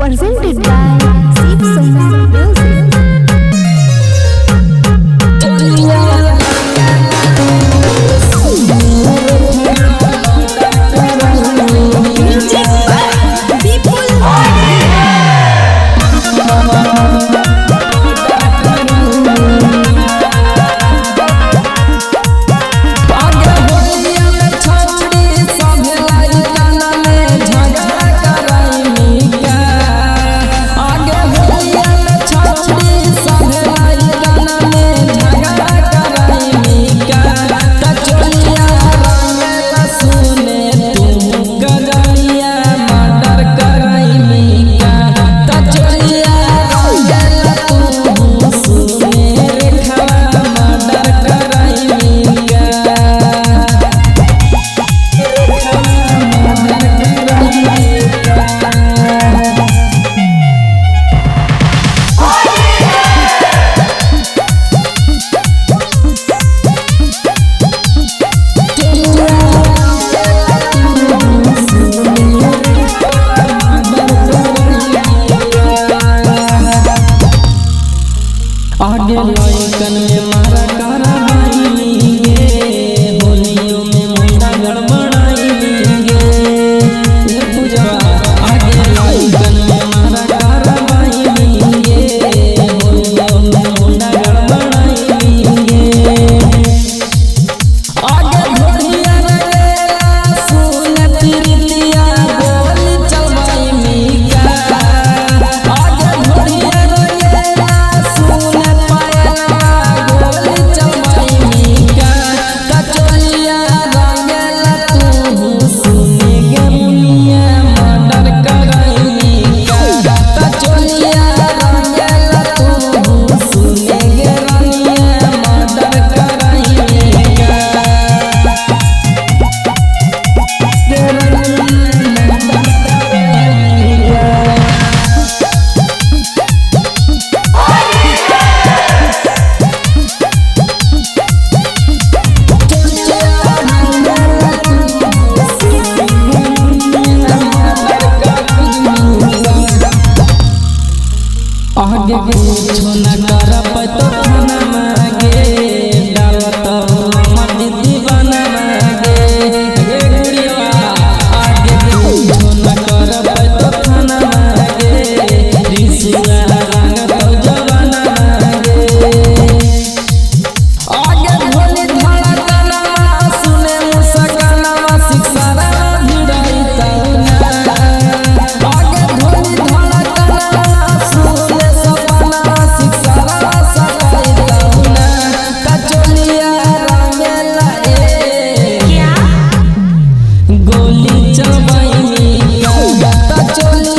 presented by Sip Sona Music. आगे लइकन में मारा कराबाई गे होलियों में मुंडा गड़बड़ाई गे ये पूजवा आगे लइकन में मारा कराबाई गे होलियों में मुंडा गड़बड़ाई गे आगे घोड़िया रे सुन तिरिया बोली चलवाई मीका आगे घोड़िया आगे कुछो न कर पतो खाना मांगे डालत मत दीवाना मांगे हे गुड़िया आगे कुछो न कर पतो खाना मांगे रिसुआ रंग तो जवाना मांगे आगे भोली धड़कना सुने मुस्काना शिक्षारा भिड़ाई तौना आगे भोली धड़कना सुने गोली चलवाई मीका चोली